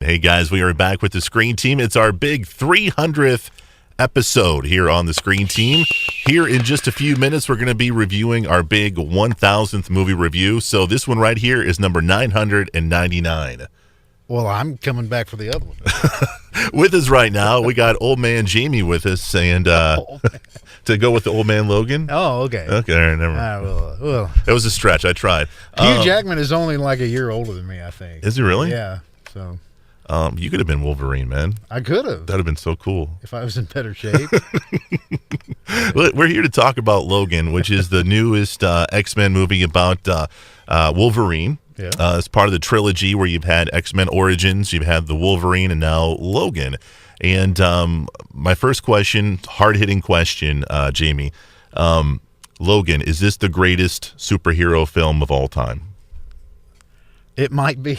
Hey guys, we are back with the Screen Team. It's our big 300th episode here on the Screen Team. Here in just a few minutes, we're going to be reviewing our big 1000th movie review. So this one right here is number 999. Well, I'm coming back for the other one. With us right now, we got old man Jamie with us, and to go with the old man Logan. Oh, okay. Okay, all right, never mind. Well, It was a stretch. I tried. Hugh Jackman is only like a year older than me, I think. Is he really? Yeah. So you could have been Wolverine, man. I could have. That'd have been so cool. If I was in better shape. We're here to talk about Logan, which is the newest X-Men movie about Wolverine. Yeah. It's part of the trilogy where you've had X-Men Origins, you've had the Wolverine, and now Logan. And my first question, hard-hitting question, Jamie. Logan, is this the greatest superhero film of all time? It might be.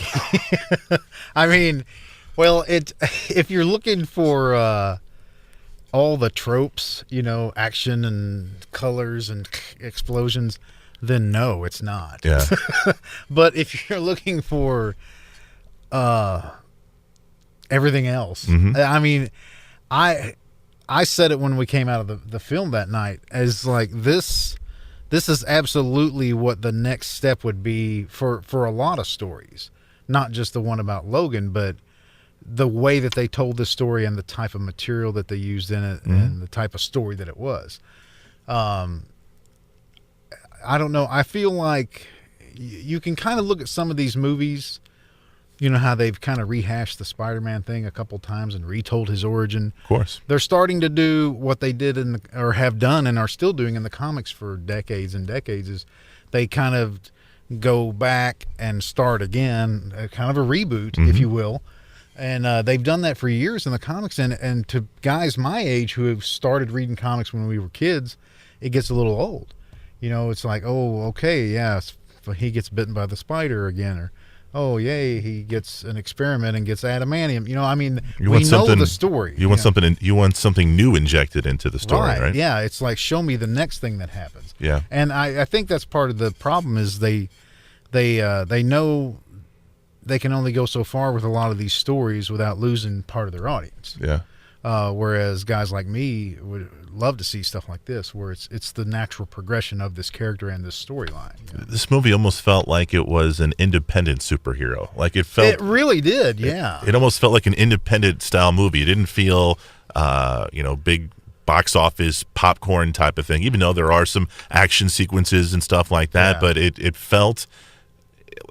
I mean, well, if you're looking for all the tropes, action and colors and explosions, then no, it's not. Yeah. But if you're looking for everything else, I mean, I said it when we came out of the film that night as like this is absolutely what the next step would be for a lot of stories, not just the one about Logan, but the way that they told the story and the type of material that they used in it and the type of story that it was. I don't know. I feel like you can kind of look at some of these movies, how they've kind of rehashed the Spider-Man thing a couple times and retold his origin. Of course. They're starting to do what they did or have done and are still doing in the comics for decades and decades is they kind of go back and start again, kind of a reboot, if you will. And they've done that for years in the comics. And to guys my age who have started reading comics when we were kids, it gets a little old. It's like, oh, okay, yeah, he gets bitten by the spider again, or oh, yay, he gets an experiment and gets adamantium. We know the story. You want something new injected into the story, right? Yeah, it's like, show me the next thing that happens. Yeah. And I think that's part of the problem is they know they can only go so far with a lot of these stories without losing part of their audience. Yeah. Whereas guys like me would love to see stuff like this, where it's the natural progression of this character and this storyline. This movie almost felt like it was an independent superhero. Like it really did. Yeah. It almost felt like an independent style movie. It didn't feel, big box office popcorn type of thing. Even though there are some action sequences and stuff like that, but it felt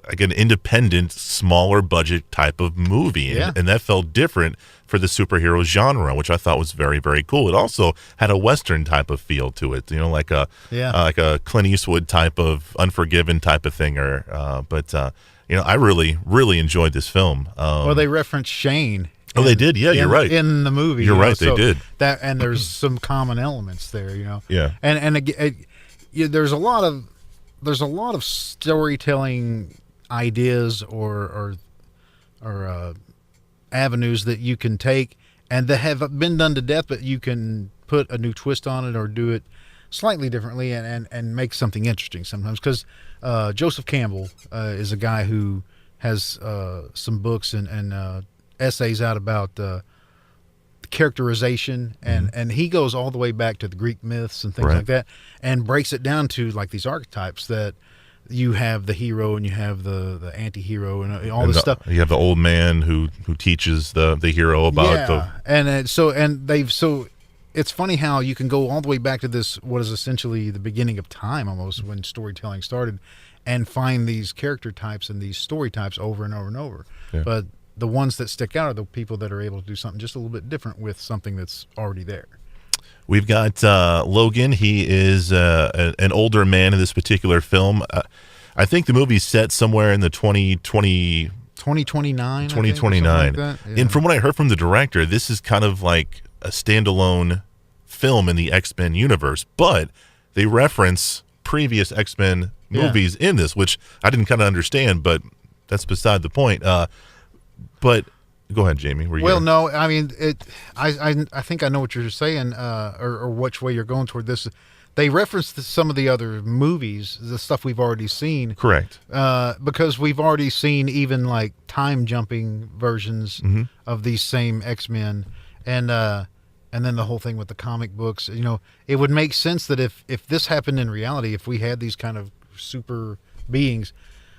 like an independent, smaller budget type of movie, and that felt different for the superhero genre, which I thought was very, very cool. It also had a Western type of feel to it, like a Clint Eastwood type of Unforgiven type of thing. But I really, really enjoyed this film. Well, they referenced Shane. They did. Yeah, you're right. In the movie, you're right. They did that, and there's some common elements there. Yeah, and there's a lot of storytelling ideas or avenues that you can take and that have been done to death, but you can put a new twist on it or do it slightly differently and make something interesting sometimes. Because Joseph Campbell is a guy who has some books and essays out about characterization, and he goes all the way back to the Greek myths and things like that and breaks it down to like these archetypes that you have the hero and you have the anti-hero and all this stuff. You have the old man who teaches the hero about it's funny how you can go all the way back to this, what is essentially the beginning of time almost, when storytelling started, and find these character types and these story types over and over and over. Yeah. But the ones that stick out are the people that are able to do something just a little bit different with something that's already there. We've got Logan. He is an older man in this particular film. I think the movie's set somewhere in the 2029. 2029. Yeah. And from what I heard from the director, this is kind of like a standalone film in the X-Men universe, but they reference previous X-Men movies in this, which I didn't kind of understand, but that's beside the point. But go ahead, Jamie. No, I mean, I think I know what you're saying, or which way you're going toward this. they referenced some of the other movies, the stuff we've already seen. Correct. Because we've already seen even like time jumping versions of these same X-Men, and then the whole thing with the comic books. You know, it would make sense that if this happened in reality, if we had these kind of super beings,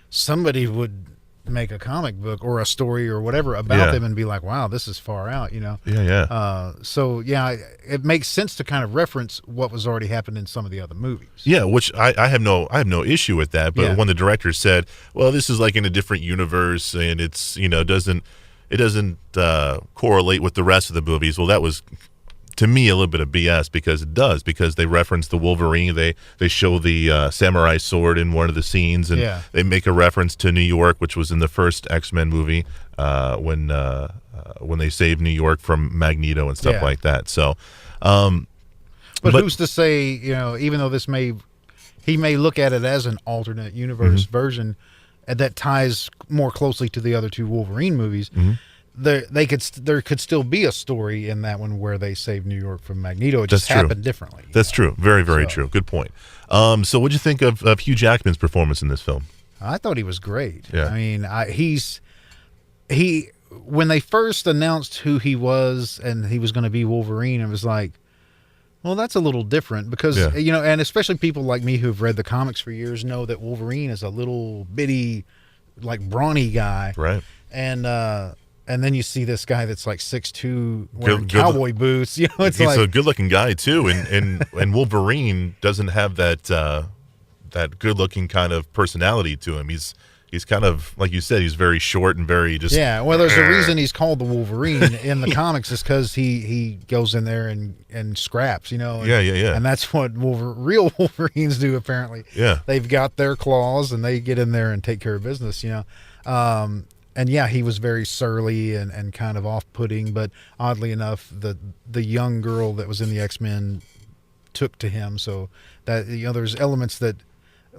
somebody would make a comic book or a story or whatever about them and be like, wow, this is far out, you know? So it makes sense to kind of reference what was already happened in some of the other movies. Yeah, which I have no issue with that. But when the director said, well, this is like in a different universe and it's, you know, it doesn't correlate with the rest of the movies. Well, that was, to me, a little bit of BS, because it does, because they reference the Wolverine. They show the samurai sword in one of the scenes, and they make a reference to New York, which was in the first X-Men movie when they saved New York from Magneto and stuff like that. So, but who's to say, you know, even though he may look at it as an alternate universe version that ties more closely to the other two Wolverine movies. There could still be a story in that one where they saved New York from Magneto. It just happened differently. That's true. Very, very true. Good point. So what'd you think of Hugh Jackman's performance in this film? I thought he was great. Yeah. I mean, when they first announced who he was and he was going to be Wolverine, it was like, well, that's a little different because, you know, and especially people like me who've read the comics for years know that Wolverine is a little bitty, like brawny guy. Right. And then you see this guy that's like 6'2", wearing cowboy boots. You know, he's a good-looking guy too, and Wolverine doesn't have that good-looking kind of personality to him. He's kind of, like you said, he's very short and very just. Yeah, well, there's a reason he's called the Wolverine in the comics is because he goes in there and scraps. You know. And, And that's what real Wolverines do apparently. Yeah. They've got their claws and they get in there and take care of business. You know. And yeah, he was very surly and kind of off-putting, but oddly enough, the young girl that was in the X-Men took to him. So that, you know, there's elements that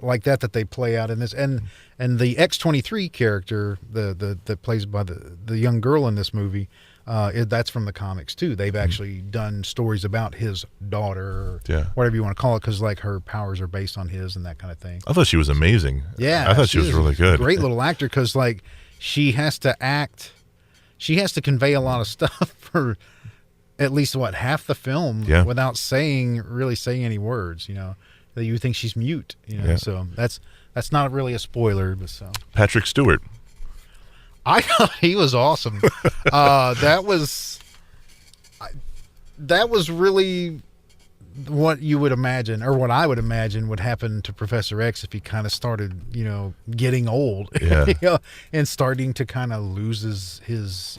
like that they play out in this, and the X-23 character, that plays by the young girl in this movie, that's from the comics too. They've actually done stories about his daughter, or whatever you want to call it, because like her powers are based on his and that kind of thing. I thought she was amazing. Yeah, I thought she was really good. Great little actor, because like. She has to convey a lot of stuff for at least half the film without really saying any words, you know, that you think she's mute, you know. So that's not really a spoiler, but so Patrick Stewart. I thought he was awesome. That was really what you would imagine, or what I would imagine would happen to Professor X if he kind of started, you know, getting old, you know, and starting to kind of lose his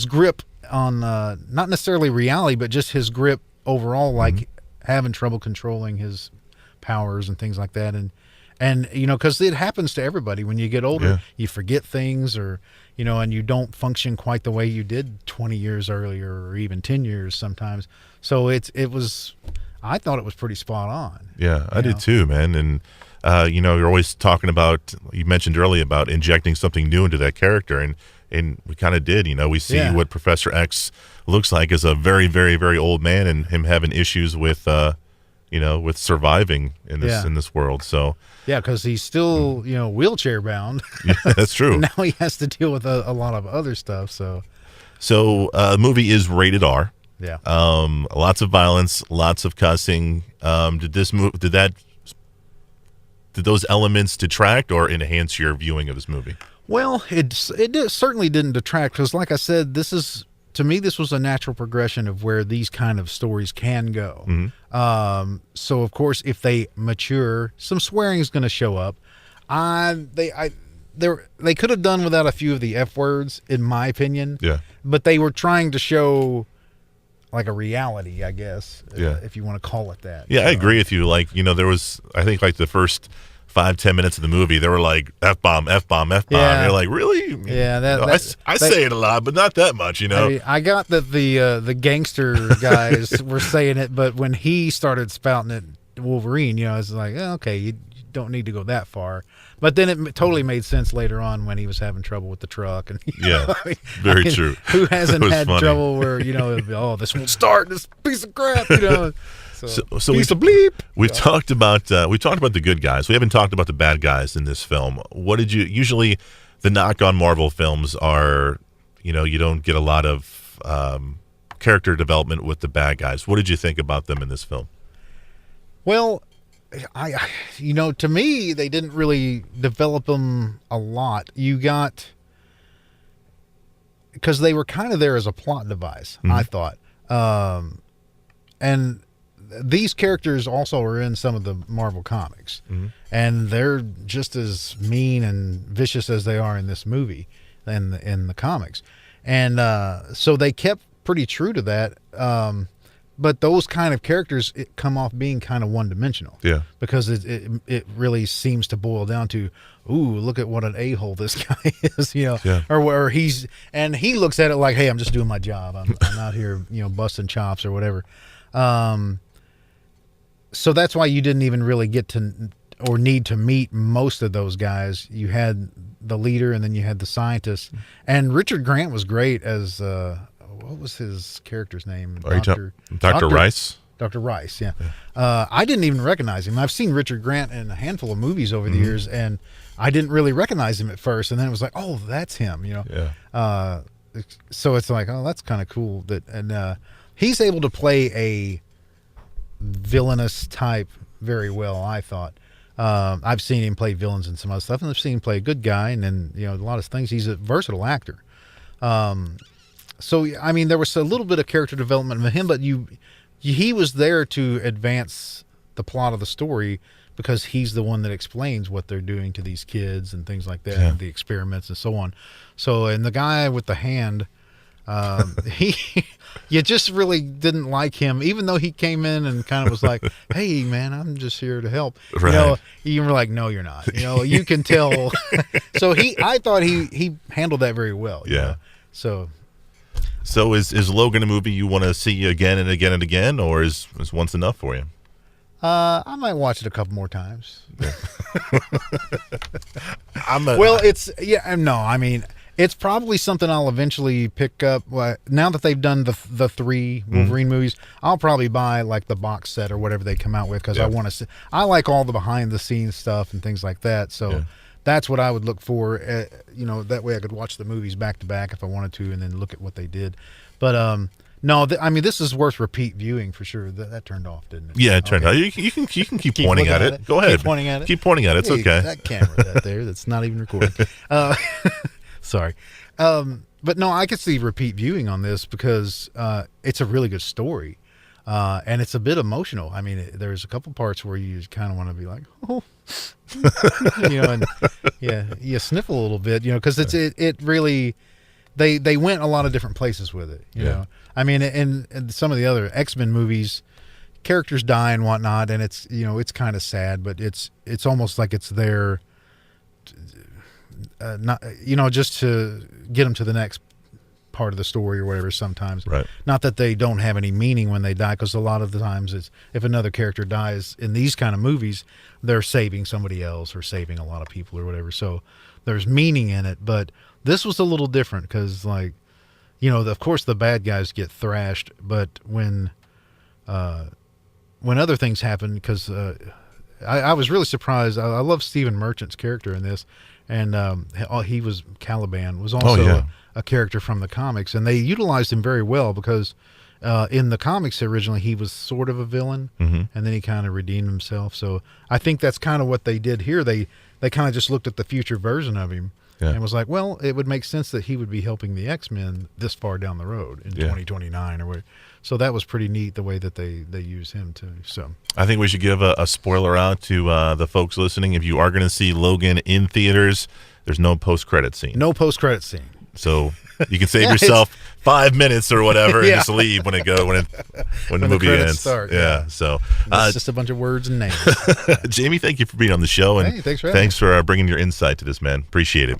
grip on not necessarily reality, but just his grip overall, like having trouble controlling his powers and things like that. And you know, because it happens to everybody when you get older, you forget things, or you know, and you don't function quite the way you did 20 years earlier, or even 10 years sometimes. So I thought it was pretty spot on. Yeah, I did too, man. And you know, you're always talking about, you mentioned earlier about injecting something new into that character, and we kind of did. You know, we see what Professor X looks like as a very, very, very old man, and him having issues with you know, with surviving in this world. So yeah, because he's still you know, wheelchair bound. Yeah, that's true. Now he has to deal with a lot of other stuff. So the movie is rated R. Yeah. Lots of violence, lots of cussing. Did those elements detract or enhance your viewing of this movie? Well, it certainly didn't detract, because like I said, this was a natural progression of where these kind of stories can go. So of course, if they mature, some swearing is going to show up. They could have done without a few of the F words, in my opinion. Yeah. But they were trying to show like a reality, I guess, if you want to call it that. Yeah, I agree with you. Like, you know, there was, I think, like the first 5-10 minutes of the movie, they were like F-bomb, F-bomb, F-bomb. Yeah. You're like, really? Yeah, I say it a lot, but not that much, you know. I got that the gangster guys were saying it, but when he started spouting it, Wolverine, you know, I was like, okay, you don't need to go that far. But then it totally made sense later on when he was having trouble with the truck. And very true. Who hasn't had trouble where, you know, oh, this won't start, this piece of crap, you know. So he's a bleep. We've talked about the good guys. We haven't talked about the bad guys in this film. What did you usually? The knock on Marvel films are, you don't get a lot of character development with the bad guys. What did you think about them in this film? Well, to me, they didn't really develop them a lot. Because they were kind of there as a plot device, I thought. And these characters also are in some of the Marvel comics, and they're just as mean and vicious as they are in this movie and in the comics. And so they kept pretty true to that. But those kind of characters come off being kind of one-dimensional. Yeah. Because it really seems to boil down to, ooh, look at what an a-hole this guy is, Yeah. Or where he looks at it like, hey, I'm just doing my job. I'm out here, busting chops or whatever. So that's why you didn't even really get to or need to meet most of those guys. You had the leader, and then you had the scientist. And Richard Grant was great as what was his character's name? Dr. Rice? Dr. Rice, yeah. I didn't even recognize him. I've seen Richard Grant in a handful of movies over the years, and I didn't really recognize him at first. And then it was like, oh, that's him, Yeah. So it's like, oh, that's kind of cool. And he's able to play a villainous type very well, I thought. I've seen him play villains and some other stuff, and I've seen him play a good guy, and then, a lot of things. He's a versatile actor. So, I mean, there was a little bit of character development with him, but he was there to advance the plot of the story because he's the one that explains what they're doing to these kids and things like that, and the experiments and so on. So, and the guy with the hand, you just really didn't like him, even though he came in and kind of was like, hey, man, I'm just here to help. Right. You were like, no, you're not. You can tell. So I thought he handled that very well. Yeah. So is Logan a movie you want to see again and again and again, or is once enough for you? I might watch it a couple more times. Yeah. It's probably something I'll eventually pick up. Now that they've done the 3 Wolverine movies, I'll probably buy like the box set or whatever they come out with, because I want to see. I like all the behind the scenes stuff and things like that. So that's what I would look for. That way I could watch the movies back to back if I wanted to, and then look at what they did. But no, this is worth repeat viewing for sure. That turned off, didn't it? Yeah, it turned off. You can keep pointing at it. Go ahead. Keep pointing at it. Keep pointing at it. It's okay. That camera that's not even recording. Sorry. But no, I could see repeat viewing on this because it's a really good story. And it's a bit emotional. I mean, there's a couple parts where you kind of want to be like, oh, and you sniffle a little bit, because it really, they went a lot of different places with it, you know. I mean, in some of the other X-Men movies, characters die and whatnot, and it's, it's kind of sad, but it's almost like it's there, not, just to get them to the next part of the story or whatever sometimes. Right. Not that they don't have any meaning when they die, because a lot of the times it's, if another character dies in these kind of movies, they're saving somebody else or saving a lot of people or whatever. So there's meaning in it, but this was a little different because, like, of course the bad guys get thrashed, but when other things happen, because I was really surprised. I love Stephen Merchant's character in this, and he was Caliban, was also a character from the comics, and they utilized him very well because in the comics originally he was sort of a villain, and then he kind of redeemed himself. So I think that's kind of what they did here. They kind of just looked at the future version of him and was like, well, it would make sense that he would be helping the X-Men this far down the road in 2029 or whatever. So that was pretty neat the way that they use him too. So I think we should give a spoiler out to the folks listening. If you are going to see Logan in theaters, there's no post-credit scene. No post-credit scene. So you can save yourself 5 minutes or whatever and just leave when the movie ends. Start, So it's just a bunch of words and names. Jamie, thank you for being on the show, and thanks for bringing your insight to this, man. Appreciate it.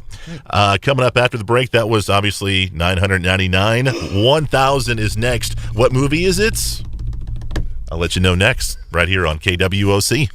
Coming up after the break, that was obviously 999. 1000 is next. What movie is it? I'll let you know next, right here on KWOC.